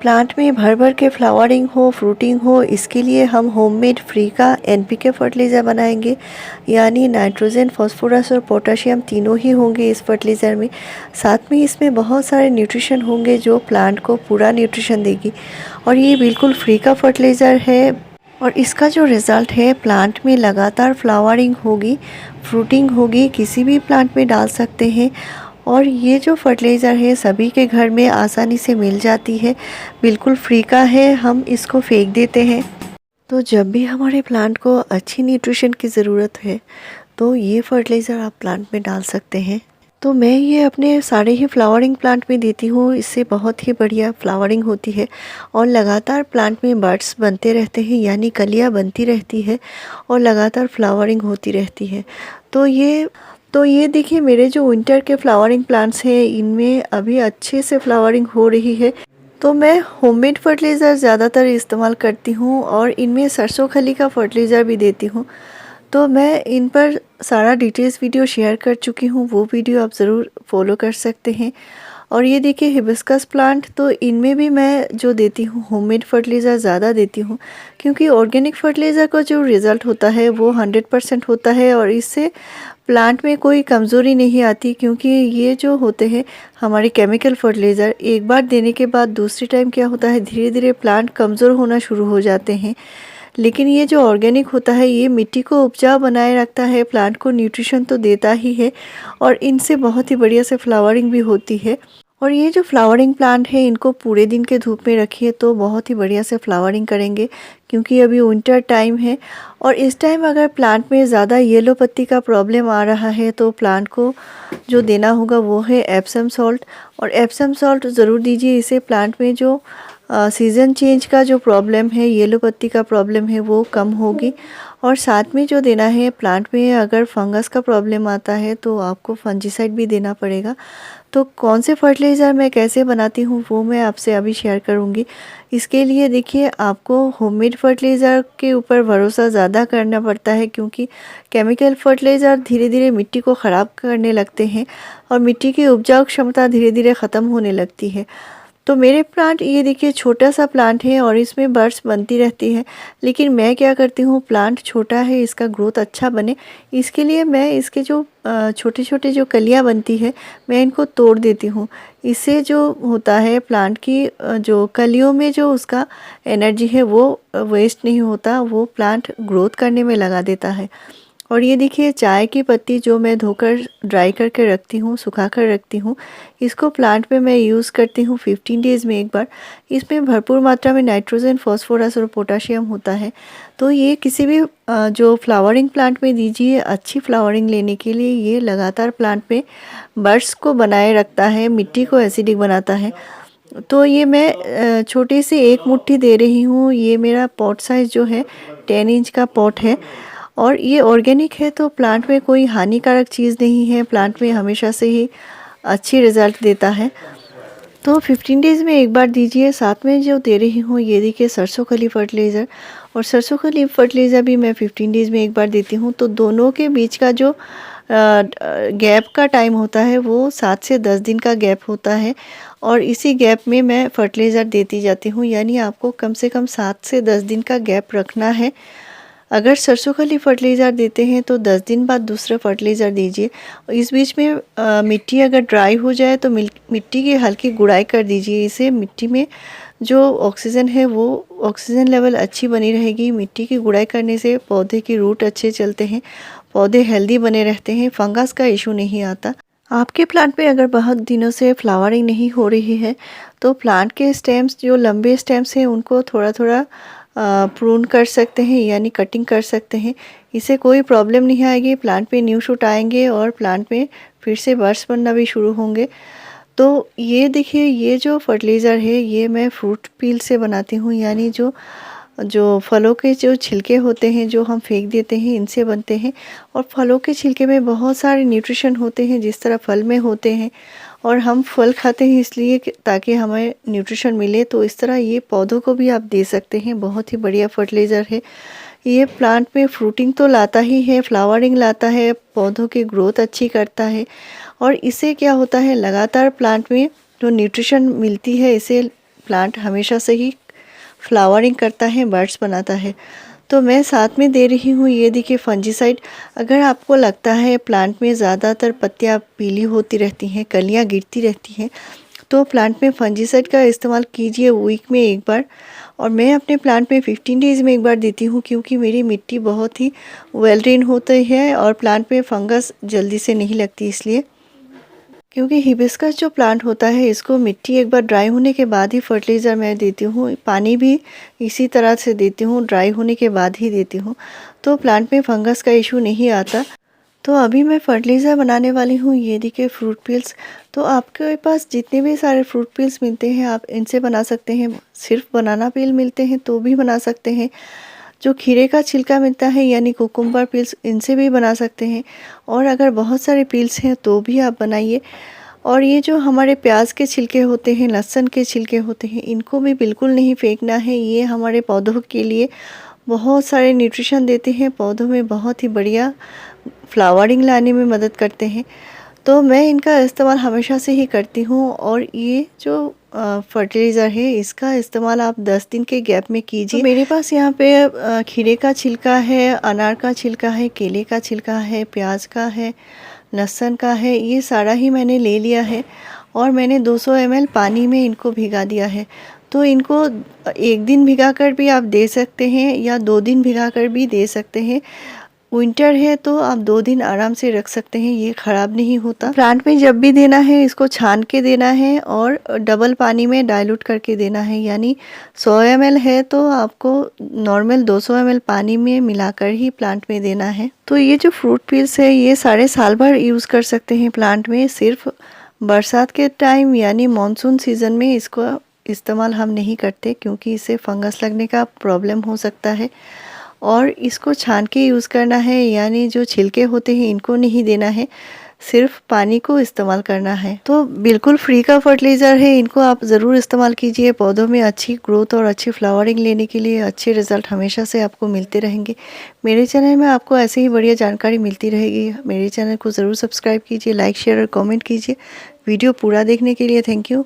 Plant में भर भर के फ्लावरिंग हो, फ्रूटिंग हो, इसके लिए हम होममेड फ्री का एनपीके फर्टिलाइज़र बनाएंगे। यानी नाइट्रोजन, फास्फोरस और पोटाशियम तीनों ही होंगे इस फर्टिलाइज़र में। साथ में इसमें बहुत सारे न्यूट्रिशन होंगे जो प्लांट को पूरा न्यूट्रिशन देगी। और ये बिल्कुल फ्री का फर्टिलाइज़र है और इसका जो रिज़ल्ट है, प्लांट में लगातार फ्लावरिंग होगी, फ्रूटिंग होगी, किसी भी प्लांट में डाल सकते हैं। और ये जो फर्टिलाइज़र है सभी के घर में आसानी से मिल जाती है, बिल्कुल फ्री का है, हम इसको फेंक देते हैं। तो जब भी हमारे प्लांट को अच्छी न्यूट्रिशन की ज़रूरत है तो ये फर्टिलाइज़र आप प्लांट में डाल सकते हैं। तो मैं ये अपने सारे ही फ्लावरिंग प्लांट में देती हूँ, इससे बहुत ही बढ़िया फ्लावरिंग होती है और लगातार प्लांट में बड्स बनते रहते हैं, यानी कलियाँ बनती रहती है और लगातार फ्लावरिंग होती रहती है। तो ये देखिए, मेरे जो विंटर के फ्लावरिंग प्लांट्स हैं इनमें अभी अच्छे से फ्लावरिंग हो रही है। तो मैं होममेड फर्टिलाइज़र ज़्यादातर इस्तेमाल करती हूँ और इनमें सरसों खली का फर्टिलाइज़र भी देती हूँ। तो मैं इन पर सारा डिटेल्स वीडियो शेयर कर चुकी हूँ, वो वीडियो आप ज़रूर फॉलो कर सकते हैं। और ये देखिए हिबिस्कस प्लांट, तो इनमें भी मैं जो देती हूँ होममेड फर्टिलाइज़र ज़्यादा देती हूँ, क्योंकि ऑर्गेनिक फर्टिलाइज़र का जो रिज़ल्ट होता है वो 100% होता है और इससे प्लांट में कोई कमज़ोरी नहीं आती। क्योंकि ये जो होते हैं हमारे केमिकल फर्टिलाइज़र, एक बार देने के बाद दूसरी टाइम क्या होता है, धीरे धीरे प्लांट कमज़ोर होना शुरू हो जाते हैं। लेकिन ये जो ऑर्गेनिक होता है ये मिट्टी को उपजाऊ बनाए रखता है, प्लांट को न्यूट्रिशन तो देता ही है और इनसे बहुत ही बढ़िया से फ्लावरिंग भी होती है। और ये जो फ्लावरिंग प्लांट है इनको पूरे दिन के धूप में रखिए तो बहुत ही बढ़िया से फ्लावरिंग करेंगे, क्योंकि अभी विंटर टाइम है। और इस टाइम अगर प्लांट में ज़्यादा येलो पत्ती का प्रॉब्लम आ रहा है तो प्लांट को जो देना होगा वो है एप्सम सॉल्ट। और एप्सम सॉल्ट ज़रूर दीजिए, इसे प्लांट में जो सीज़न चेंज का जो प्रॉब्लम है, येलो पत्ती का प्रॉब्लम है, वो कम होगी। और साथ में जो देना है, प्लांट में अगर फंगस का प्रॉब्लम आता है तो आपको फंजीसाइड भी देना पड़ेगा। तो कौन से फर्टिलाइज़र मैं कैसे बनाती हूँ वो मैं आपसे अभी शेयर करूँगी। इसके लिए देखिए, आपको होममेड फर्टिलाइज़र के ऊपर भरोसा ज़्यादा करना पड़ता है, क्योंकि केमिकल फर्टिलाइज़र धीरे धीरे मिट्टी को ख़राब करने लगते हैं और मिट्टी की उपजाऊ क्षमता धीरे धीरे ख़त्म होने लगती है। तो मेरे प्लांट, ये देखिए छोटा सा प्लांट है और इसमें बर्ड्स बनती रहती है, लेकिन मैं क्या करती हूँ, प्लांट छोटा है, इसका ग्रोथ अच्छा बने, इसके लिए मैं इसके जो छोटे छोटे जो कलियाँ बनती है मैं इनको तोड़ देती हूँ। इससे जो होता है प्लांट की जो कलियों में जो उसका एनर्जी है वो वेस्ट नहीं होता, वो प्लांट ग्रोथ करने में लगा देता है। और ये देखिए चाय की पत्ती जो मैं धोकर ड्राई करके रखती हूँ, सुखा कर रखती हूँ, इसको प्लांट में मैं यूज़ करती हूँ 15 डेज़ में एक बार। इसमें भरपूर मात्रा में नाइट्रोजन, फास्फोरस और पोटाशियम होता है। तो ये किसी भी जो फ्लावरिंग प्लांट में दीजिए, अच्छी फ्लावरिंग लेने के लिए ये लगातार प्लांट में बड्स को बनाए रखता है, मिट्टी को एसिडिक बनाता है। तो ये मैं छोटी सी एक मुट्ठी दे रही हूँ। ये मेरा पॉट साइज़ जो है 10 इंच का पॉट है और ये ऑर्गेनिक है, तो प्लांट में कोई हानिकारक चीज़ नहीं है, प्लांट में हमेशा से ही अच्छी रिज़ल्ट देता है। तो 15 डेज़ में एक बार दीजिए। साथ में जो दे रही हूँ ये देखिए सरसों खली फर्टिलाइज़र, और सरसों खली फर्टिलाइज़र भी मैं 15 डेज़ में एक बार देती हूँ। तो दोनों के बीच का जो गैप का टाइम होता है वो 7 से 10 दिन का गैप होता है और इसी गैप में मैं फर्टिलाइज़र देती जाती हूँ। यानी आपको कम से कम 7 से 10 दिन का गैप रखना है। अगर सरसों खली फर्टिलाइज़र देते हैं तो 10 दिन बाद दूसरा फर्टिलाइज़र दीजिए। इस बीच में मिट्टी अगर ड्राई हो जाए तो मिट्टी की हल्की गुड़ाई कर दीजिए। इससे मिट्टी में जो ऑक्सीजन है वो ऑक्सीजन लेवल अच्छी बनी रहेगी। मिट्टी की गुड़ाई करने से पौधे की रूट अच्छे चलते हैं, पौधे हेल्दी बने रहते हैं, फंगस का इशू नहीं आता। आपके प्लांट में अगर बहुत दिनों से फ्लावरिंग नहीं हो रही है तो प्लांट के स्टेम्स, जो लंबे स्टेम्स हैं, उनको थोड़ा थोड़ा प्रून कर सकते हैं, यानी कटिंग कर सकते हैं। इससे कोई प्रॉब्लम नहीं आएगी, प्लांट पे न्यू शूट आएंगे और प्लांट में फिर से बर्ड्स बनना भी शुरू होंगे। तो ये देखिए, ये जो फर्टिलाइज़र है ये मैं फ्रूट पील से बनाती हूँ, यानी जो जो फलों के जो छिलके होते हैं जो हम फेंक देते हैं, इनसे बनते हैं। और फलों के छिलके में बहुत सारे न्यूट्रिशन होते हैं जिस तरह फल में होते हैं, और हम फल खाते हैं इसलिए ताकि हमें न्यूट्रिशन मिले। तो इस तरह ये पौधों को भी आप दे सकते हैं, बहुत ही बढ़िया फर्टिलाइज़र है। ये प्लांट में फ्रूटिंग तो लाता ही है, फ्लावरिंग लाता है, पौधों की ग्रोथ अच्छी करता है। और इससे क्या होता है, लगातार प्लांट में जो न्यूट्रिशन मिलती है, इसे प्लांट हमेशा से ही फ्लावरिंग करता है, बर्ड्स बनाता है। तो मैं साथ में दे रही हूँ ये देखिए फंजीसाइड। अगर आपको लगता है प्लांट में ज़्यादातर पत्तियाँ पीली होती रहती हैं, कलियाँ गिरती रहती हैं, तो प्लांट में फंजीसाइड का इस्तेमाल कीजिए वीक में एक बार। और मैं अपने प्लांट में 15 डेज़ में एक बार देती हूँ, क्योंकि मेरी मिट्टी बहुत ही वेल ड्रेन होती है और प्लांट में फंगस जल्दी से नहीं लगती इसलिए। क्योंकि हिबिस्कस जो प्लांट होता है इसको मिट्टी एक बार ड्राई होने के बाद ही फर्टिलाइज़र मैं देती हूँ, पानी भी इसी तरह से देती हूँ, ड्राई होने के बाद ही देती हूँ, तो प्लांट में फंगस का इशू नहीं आता। तो अभी मैं फर्टिलाइज़र बनाने वाली हूँ, ये देखिए फ्रूट पील्स। तो आपके पास जितने भी सारे फ्रूट पील्स मिलते हैं आप इनसे बना सकते हैं। सिर्फ बनाना पील मिलते हैं तो भी बना सकते हैं। जो खीरे का छिलका मिलता है यानी कुकुम्बर पील्स, इनसे भी बना सकते हैं। और अगर बहुत सारे पील्स हैं तो भी आप बनाइए। और ये जो हमारे प्याज के छिलके होते हैं, लहसुन के छिलके होते हैं, इनको भी बिल्कुल नहीं फेंकना है। ये हमारे पौधों के लिए बहुत सारे न्यूट्रिशन देते हैं, पौधों में बहुत ही बढ़िया फ्लावरिंग लाने में मदद करते हैं। तो मैं इनका इस्तेमाल हमेशा से ही करती हूँ। और ये जो फर्टिलाइज़र है इसका इस्तेमाल आप 10 दिन के गैप में कीजिए। तो मेरे पास यहाँ पे खीरे का छिलका है, अनार का छिलका है, केले का छिलका है, प्याज का है, लहसुन का है, ये सारा ही मैंने ले लिया है। और मैंने 200 ml पानी में इनको भिगा दिया है। तो इनको एक दिन भिगा कर भी आप दे सकते हैं या 2 दिन भिगा कर भी दे सकते हैं। विंटर है तो आप 2 दिन आराम से रख सकते हैं, ये ख़राब नहीं होता। प्लांट में जब भी देना है इसको छान के देना है और डबल पानी में डाइल्यूट करके देना है। यानी 100 ml है तो आपको नॉर्मल 200 ml पानी में मिलाकर ही प्लांट में देना है। तो ये जो फ्रूट पील्स है ये सारे साल भर यूज़ कर सकते हैं प्लांट में। सिर्फ बरसात के टाइम यानी मानसून सीज़न में इसको इस्तेमाल हम नहीं करते, क्योंकि इससे फंगस लगने का प्रॉब्लम हो सकता है। और इसको छान के यूज़ करना है, यानी जो छिलके होते हैं इनको नहीं देना है, सिर्फ पानी को इस्तेमाल करना है। तो बिल्कुल फ्री का फर्टिलाइज़र है, इनको आप ज़रूर इस्तेमाल कीजिए। पौधों में अच्छी ग्रोथ और अच्छी फ्लावरिंग लेने के लिए अच्छे रिज़ल्ट हमेशा से आपको मिलते रहेंगे। मेरे चैनल में आपको ऐसे ही बढ़िया जानकारी मिलती रहेगी। मेरे चैनल को ज़रूर सब्सक्राइब कीजिए, लाइक शेयर और कॉमेंट कीजिए। वीडियो पूरा देखने के लिए थैंक यू।